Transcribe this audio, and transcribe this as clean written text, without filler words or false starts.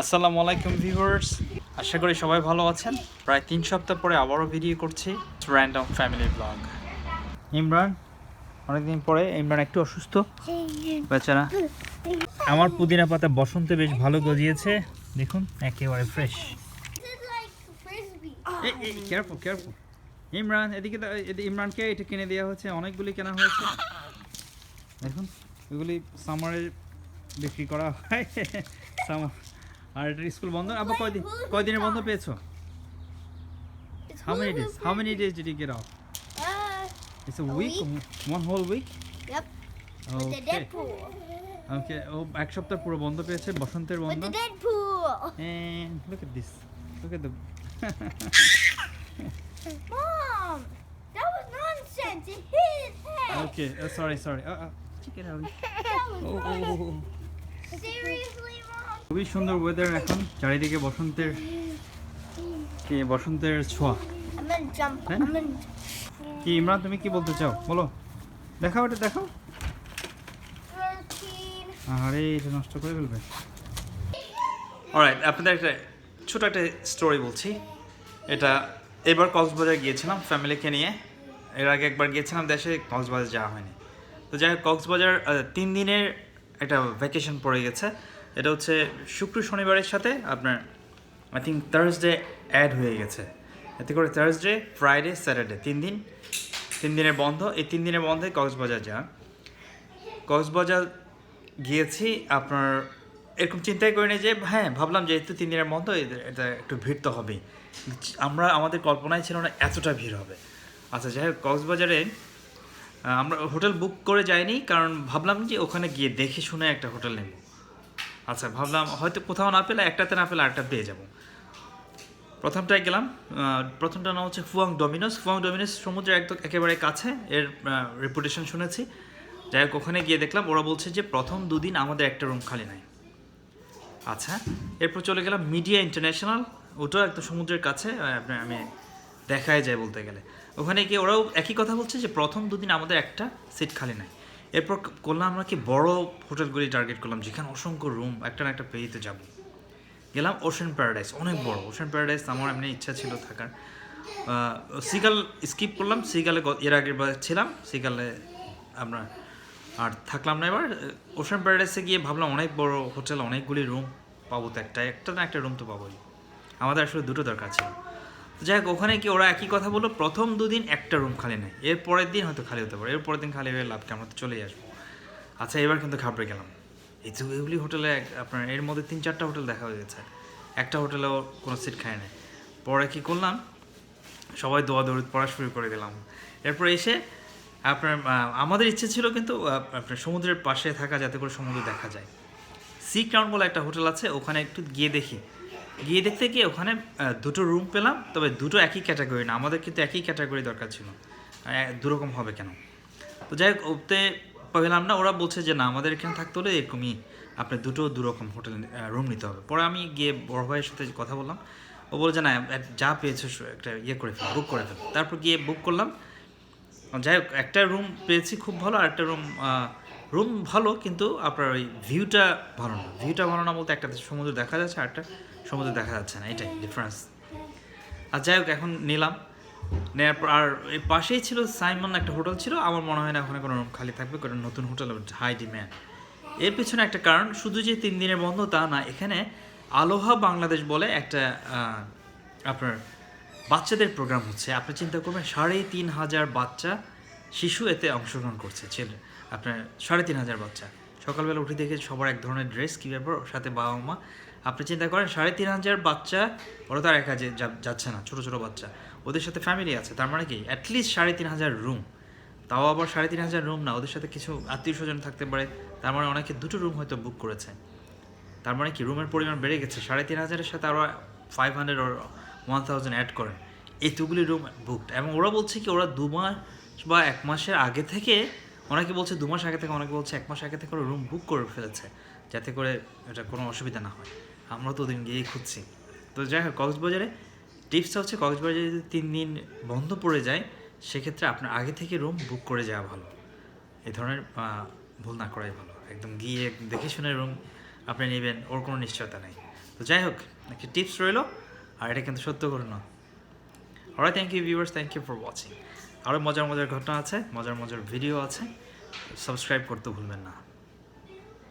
আসসালামু আলাইকুম ভিউয়ার্স, আশা করি সবাই ভালো আছেন। প্রায় 3 সপ্তাহ পরে আবারও ভিডিও করছি র্যান্ডম ফ্যামিলি ব্লগ। ইমরান, অনেকদিন পরে। ইমরান একটু অসুস্থ বেচারা। আমার পুদিনা পাতা বসন্তে বেশ ভালো গজিয়েছে, দেখুন একেবারে ফ্রেশ। Careful careful. ইমরান এদিকে ইমরানকে এটা কিনে দেওয়া হয়েছে, অনেকগুলি কেনা হয়েছে। দেখুন এগুলি সামারে বিক্রি করা হয়। সামার আর এটা স্কুল বন্ধ। আবার কয়দিনের বন্ধ পেয়েছো? How many days did you get off? It's a week? One whole week? Yep. With the Okay. Deadpool. Okay. ও এক সপ্তাহ পুরো বন্ধ পেয়েছে, বসন্তের With বন্ধ। the Deadpool. And look at this. Look at the Mom, that was nonsense. It hit his head. Okay, sorry. Check it out. That was Oh. Seriously, Mom? খুবই সুন্দর weather এখন, চারিদিকে বসন্তের ছোঁয়া। I'm gonna jump. Huh? I'm gonna. কি ইমরান, তুমি কি বলতে চাও বলো? দেখাও এটা, দেখাও। 13. আরে এটা নষ্ট করে ফেলবে। অলরাইট, আপনাদের একটা ছোট একটা স্টোরি বলছি। এটা এবার কক্সবাজার গিয়েছিলাম ফ্যামিলিকে নিয়ে। এর আগে একবার গিয়েছিলাম দেশে, কক্সবাজার যাওয়া হয়নি। তো যাই হোক, কক্সবাজার 3 দিনের একটা ভ্যাকেশন পড়ে গেছে। এটা হচ্ছে শুক্র শনিবারের সাথে আপনার আই থিঙ্ক থার্সডে অ্যাড হয়ে গেছে। এতে করে থার্সডে ফ্রাইডে স্যাটারডে 3 দিনের বন্ধ। এই 3 দিনের বন্ধে কক্সবাজার কক্সবাজার গিয়েছি। আপনার এরকম চিন্তাই করিনি যে হ্যাঁ, ভাবলাম যে যেহেতু 3 দিনের বন্ধ, এটা একটু ভিড় তো হবেই। আমাদের কল্পনায় ছিল না এতটা ভিড় হবে। আচ্ছা যাই হোক, কক্সবাজারে আমরা হোটেল বুক করে যাইনি, কারণ ভাবলাম যে ওখানে গিয়ে দেখে শুনে একটা হোটেল নেব। আচ্ছা ভাবলাম হয়তো কোথাও না পেলে, একটাতে না পেলে আরেকটা পেয়ে যাব। প্রথমটায় গেলাম, প্রথমটা নাম হচ্ছে ফুয়াং ডমিনোস। সমুদ্রের একেবারে কাছে, এর রেপুটেশন শুনেছি। যাই হোক, ওখানে গিয়ে দেখলাম ওরা বলছে যে প্রথম 2 দিন আমাদের একটা রুম খালি নাই। আচ্ছা, এরপর চলে গেলাম মিডিয়া ইন্টারন্যাশনাল, ওটাও একদম সমুদ্রের কাছে, আপনার আমি দেখাই যায় বলতে গেলে। ওখানে গিয়ে ওরাও একই কথা বলছে যে প্রথম 2 দিন আমাদের একটা সিট খালি নাই। এরপর করলাম আমরা কি বড় হোটেলগুলি টার্গেট করলাম, যেখানে অসংখ্য রুম একটা না একটা পেয়েই তো যাবো। গেলাম ওশেন প্যারাডাইস, অনেক বড় ওশেন প্যারাডাইস, আমার এমনি ইচ্ছা ছিল থাকার। সিগাল স্কিপ করলাম, সিগালে এর আগের বার ছিলাম, সিগালে আমরা আর থাকলাম না। এবার ওশেন প্যারাডাইসে গিয়ে ভাবলাম অনেক বড় হোটেল, অনেকগুলি রুম পাবো তো, একটা না একটা রুম তো পাবোই, আমাদের আসলে 2টো দরকার ছিল। তো যাই হোক, ওখানে কি ওরা একই কথা বললো, প্রথম 2 দিন একটা রুম খালি নেই, এর পরের দিন হয়তো খালি হতে পারে, এর পরের দিন খালি হয়ে লাভকে আমরা তো চলেই আসবো। আচ্ছা, এবার কিন্তু ঘাবড়ে গেলাম। এগুলি হোটেলে আপনার এর মধ্যে 3-4টা হোটেল দেখা হয়ে গেছে, একটা হোটেলেও কোনো সিট খায় না। পরে কী করলাম, সবাই দৌড়াদৌড়ি পড়া শুরু করে দিলাম। এরপর এসে আপনার আমাদের ইচ্ছে ছিল কিন্তু আপনার সমুদ্রের পাশে থাকা, যাতে করে সমুদ্র দেখা যায়। সি ক্রাউন বলে একটা হোটেল আছে, ওখানে একটু গিয়ে দেখতে গিয়ে ওখানে 2টো রুম পেলাম, তবে 2টো একই ক্যাটাগরি না, আমাদের কিন্তু একই ক্যাটাগরি দরকার ছিল, 2 রকম হবে কেন। তো যাই হোক, ওতে পেলাম না। ওরা বলছে যে না, আমাদের এখানে থাকতে হলে এরকমই আপনার 2 রকম হোটেল রুম নিতে হবে। পরে আমি গিয়ে বড় ভাইয়ের সাথে কথা বললাম, ও বলে যে না, যা পেয়েছো একটা করে ফেল, বুক করে ফেল। তারপর গিয়ে বুক করলাম। যাই হোক, একটা রুম পেয়েছি খুব ভালো, আর একটা রুম ভালো, কিন্তু আপনার ওই ভিউটা ভালো না বলতে, একটা সমুদ্র দেখা যাচ্ছে আর একটা সমুদ্র দেখা যাচ্ছে না, এটাই ডিফারেন্স। আর যাই হোক, এখন নিলাম, নেওয়ার পর আর এই পাশেই ছিল সাইমন একটা হোটেল ছিল। আমার মনে হয় না ওখানে কোনো রুম খালি থাকবে, কারণ নতুন হোটেল, হাই ডিম্যান্ড। এর পেছনে একটা কারণ, শুধু যে 3 দিনের বন্ধ তা না, এখানে আলোহা বাংলাদেশ বলে একটা আপনার বাচ্চাদের প্রোগ্রাম হচ্ছে। আপনি চিন্তা করবেন, 3,500 বাচ্চা শিশু এতে অংশগ্রহণ করছে, ছেলে আপনার 3,500 বাচ্চা। সকালবেলা উঠে দেখে সবার এক ধরনের ড্রেস, কী ব্যাপার, ওর সাথে বাবা মা। আপনি চিন্তা করেন 3,500 বাচ্চা, ওরা তো আর একা যাচ্ছে না, ছোটো ছোটো বাচ্চা, ওদের সাথে ফ্যামিলি আছে। তার মানে কি অ্যাটলিস্ট 3,500 রুম, তাও আবার 3,500 রুম না, ওদের সাথে কিছু আত্মীয় স্বজন থাকতে পারে। তার মানে অনেকে 2টো রুম হয়তো বুক করেছে। তার মানে কি রুমের পরিমাণ বেড়ে গেছে, 3,500-এর সাথে আরও 500 or 1,000 অ্যাড করেন, এতগুলি রুম বুকড। এবং ওরা বলছে কি, ওরা 2 মাস বা 1 মাসের আগে থেকে, অনেকে বলছে 2 মাস আগে থেকে, অনেকে বলছে 1 মাস আগে থেকে ওরা রুম বুক করে ফেলেছে, যাতে করে এটা কোনো অসুবিধা না হয়। আমরা তো ওদিন গিয়েই খুঁজছি। তো যাই হোক, কক্সবাজারে টিপসটা হচ্ছে, কক্সবাজারে যদি 3 দিন বন্ধ পড়ে যায়, সেক্ষেত্রে আপনার আগে থেকে রুম বুক করে যাওয়া ভালো। এই ধরনের ভুল না করাই ভালো। একদম গিয়ে দেখে শুনে রুম আপনি নেবেন, ওর কোনো নিশ্চয়তা নেই। তো যাই হোক একটা টিপস রইলো, আর এটা কিন্তু সত্য করে না। Alright, thank you viewers, thank you for watching. আরও মজার মজার ঘটনা আছে, মজার মজার ভিডিও আছে, সাবস্ক্রাইব করতে ভুলবেন না।